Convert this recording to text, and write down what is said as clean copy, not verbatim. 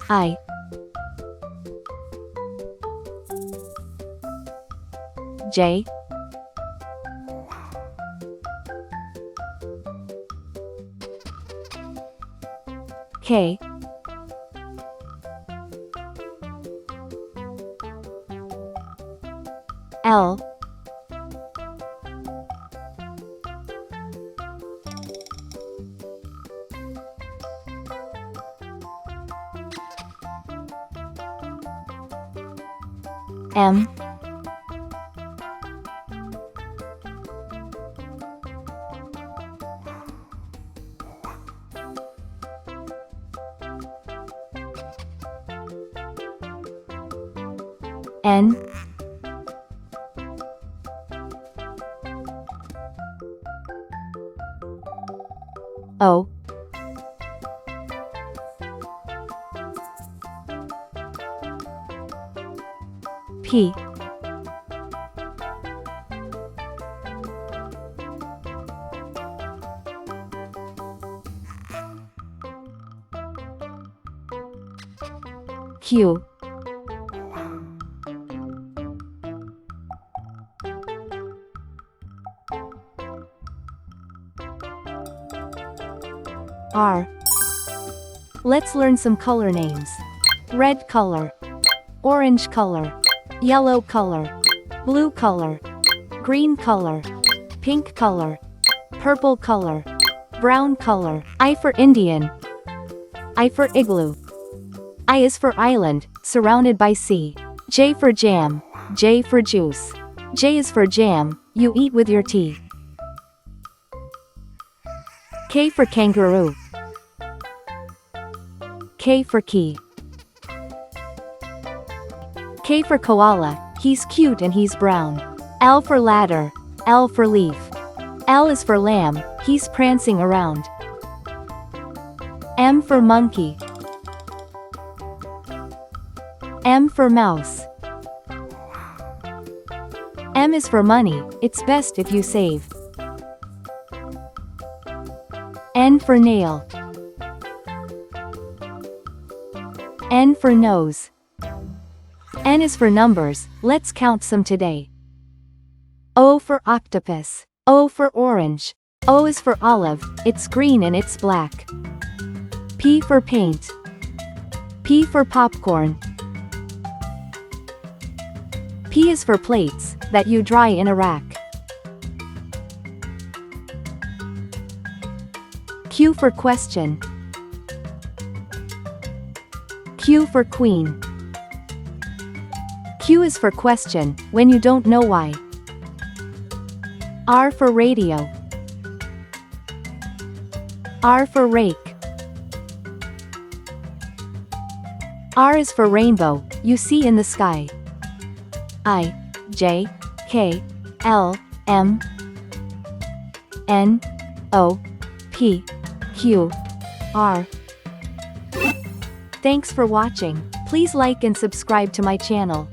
I, J, K, L, M, N, O, P, Q, R. Let's learn some color names. Red color, orange color, yellow color, blue color, green color, pink color, purple color, brown color. I for Indian. I for igloo. I is for island, surrounded by sea. J for jam. J for juice. J is for jam, you eat with your tea. K for kangaroo. K for key. K for koala, he's cute and he's brown. L for ladder. L for leaf. L is for lamb, he's prancing around. M for monkey. M for mouse. M is for money, it's best if you save. N for nail. N for nose. N is for numbers, let's count some today. O for octopus. O for orange. O is for olive, it's green and it's black. P for paint. P for popcorn. P is for plates, that you dry in a rack. Q for question. Q for queen. Q is for question, when you don't know why. R for radio. R for rake. R is for rainbow, you see in the sky. I, J, K, L, M, N, O, P, Q, R. Thanks for watching. Please like and subscribe to my channel.